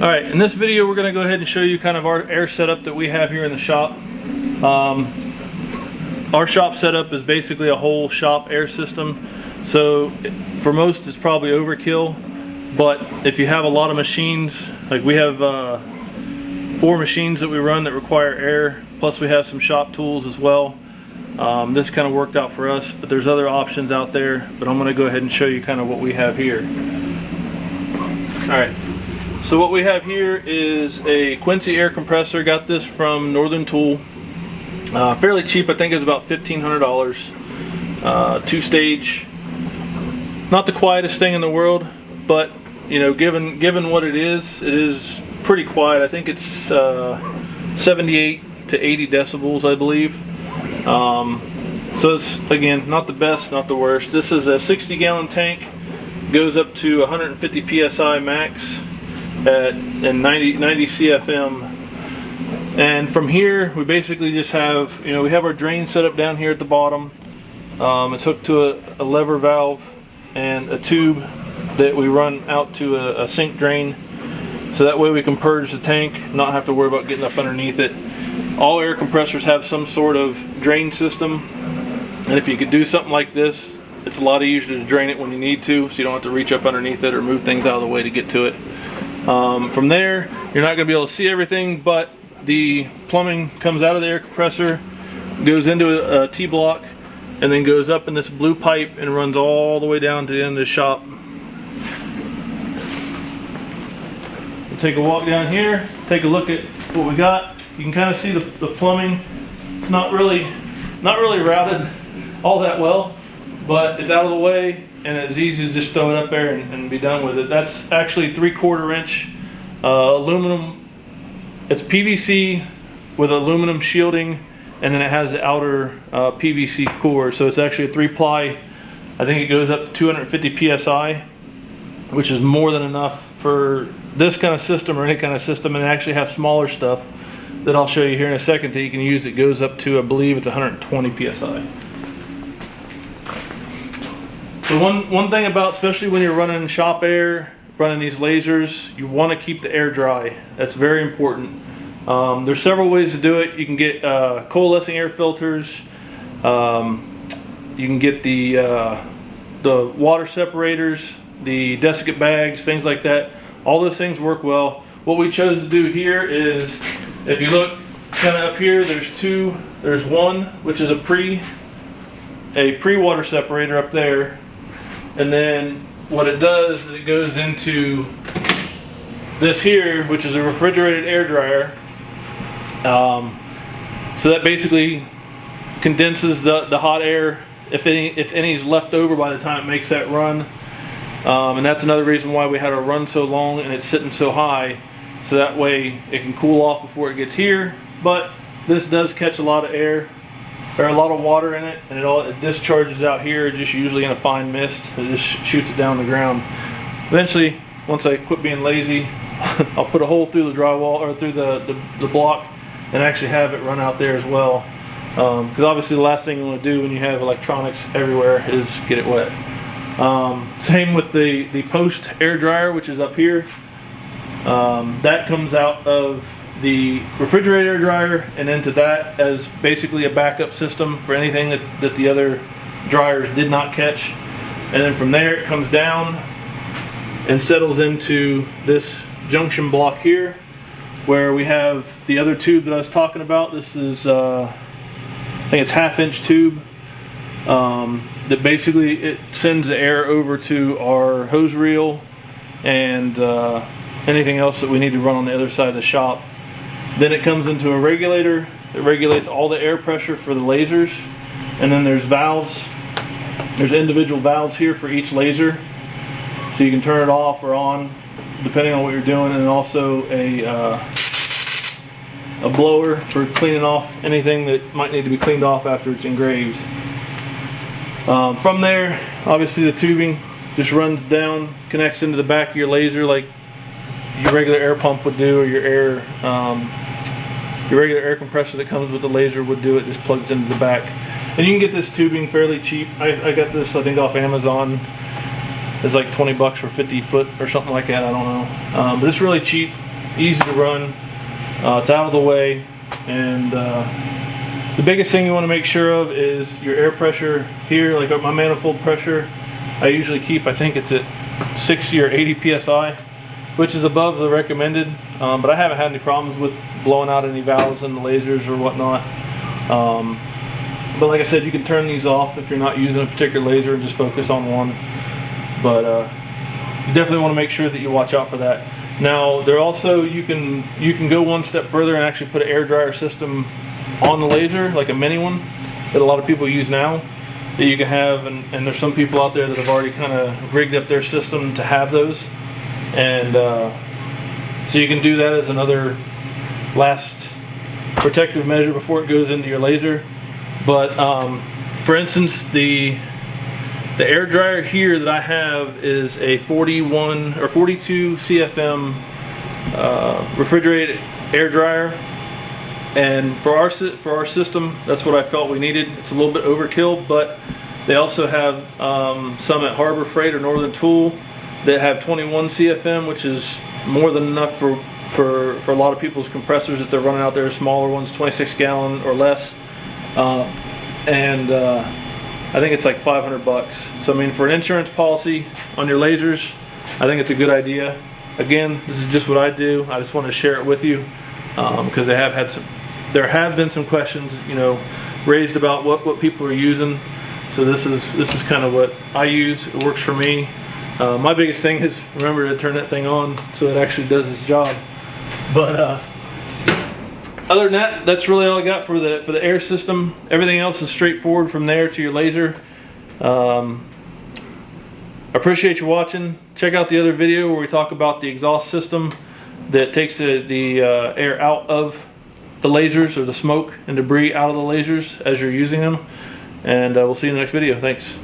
Alright, in this video we're going to go ahead and show you kind of our air setup that we have here in the shop. Our shop setup is basically a whole shop air system, so for most it's probably overkill, but if you have a lot of machines, like we have 4 machines that we run that require air, plus we have some shop tools as well. This kind of worked out for us, but there's other options out there, but I'm going to go ahead and show you kind of what we have here. Alright, so what we have here is a Quincy air compressor. Got this from Northern Tool. Fairly cheap, I think it's about $1,500. 2-stage. Not the quietest thing in the world, but you know, given what it is pretty quiet. I think it's 78 to 80 decibels, I believe. So it's, again, not the best, not the worst. This is a 60-gallon tank. Goes up to 150 psi max and 90 CFM. And from here, we basically just have, you know, we have our drain set up down here at the bottom. It's hooked to a lever valve and a tube that we run out to a sink drain. So that way we can purge the tank, not have to worry about getting up underneath it. All air compressors have some sort of drain system. And if you could do something like this, it's a lot easier to drain it when you need to, so you don't have to reach up underneath it or move things out of the way to get to it. From there, you're not going to be able to see everything, but the plumbing comes out of the air compressor, goes into a T-block, and then goes up in this blue pipe and runs all the way down to the end of the shop. We'll take a walk down here, take a look at what we got. You can kind of see the plumbing. It's not really routed all that well, but it's out of the way and it's easy to just throw it up there and be done with it. That's actually 3/4 inch aluminum. It's PVC with aluminum shielding, and then it has the outer PVC core. So it's actually a 3-ply. I think it goes up to 250 psi, which is more than enough for this kind of system or any kind of system. And they actually have smaller stuff that I'll show you here in a second that you can use. It goes up to, I believe it's 120 psi. So one thing about, especially when you're running shop air, running these lasers, you want to keep the air dry. That's very important. There's several ways to do it. You can get coalescing air filters. You can get the water separators, the desiccant bags, things like that. All those things work well. What we chose to do here is, if you look kind of up here, there's one which is a pre-water separator up there. And then what it does is it goes into this here, which is a refrigerated air dryer. So that basically condenses the hot air, if any is left over by the time it makes that run. And that's another reason why we had to run so long and it's sitting so high, so that way it can cool off before it gets here. But this does catch a lot of air, or a lot of water in it, and it discharges out here just usually in a fine mist. It just shoots it down the ground. Eventually, once I quit being lazy, I'll put a hole through the drywall or through the block and actually have it run out there as well. Because obviously the last thing you want to do when you have electronics everywhere is get it wet. Same with the post air dryer, which is up here. That comes out of the refrigerator dryer and into that as basically a backup system for anything that the other dryers did not catch. And then from there it comes down and settles into this junction block here, where we have the other tube that I was talking about. This is I think it's 1/2-inch tube that basically it sends the air over to our hose reel and anything else that we need to run on the other side of the shop. Then it comes into a regulator that regulates all the air pressure for the lasers, and then there's valves. There's individual valves here for each laser, so you can turn it off or on depending on what you're doing, and also a blower for cleaning off anything that might need to be cleaned off after it's engraved. From there, obviously the tubing just runs down, connects into the back of your laser like your regular air pump would do, or your regular air compressor that comes with the laser would do. It just plugs into the back. And you can get this tubing fairly cheap. I got this, I think, off Amazon. It's like 20 bucks for 50 foot or something like that, I don't know. But it's really cheap. easy to run. It's out of the way, and the biggest thing you want to make sure of is your air pressure here. Like my manifold pressure, I usually keep, I think it's at 60 or 80 psi, which is above the recommended, but I haven't had any problems with blowing out any valves in the lasers or whatnot. But like I said, you can turn these off if you're not using a particular laser and just focus on one. But you definitely want to make sure that you watch out for that. Now, there also, you can go one step further and actually put an air dryer system on the laser, like a mini one that a lot of people use now, that you can have, and there's some people out there that have already kind of rigged up their system to have those. And so you can do that as another last protective measure before it goes into your laser. But for instance, the air dryer here that I have is a 41 or 42 CFM refrigerated air dryer, and for our system, that's what I felt we needed. It's a little bit overkill, but they also have some at Harbor Freight or Northern Tool that have 21 CFM, which is more than enough for a lot of people's compressors that they're running out there, smaller ones, 26 gallon or less. I think it's like 500 bucks. So I mean, for an insurance policy on your lasers, I think it's a good idea. Again, this is just what I do. I just want to share it with you because there have been some questions, you know, raised about what people are using. So this is kind of what I use. It works for me. My biggest thing is remember to turn that thing on so it actually does its job. But other than that, that's really all I got for the air system. Everything else is straightforward from there to your laser. I appreciate you watching. Check out the other video where we talk about the exhaust system that takes the air out of the lasers, or the smoke and debris out of the lasers as you're using them. And we'll see you in the next video. Thanks.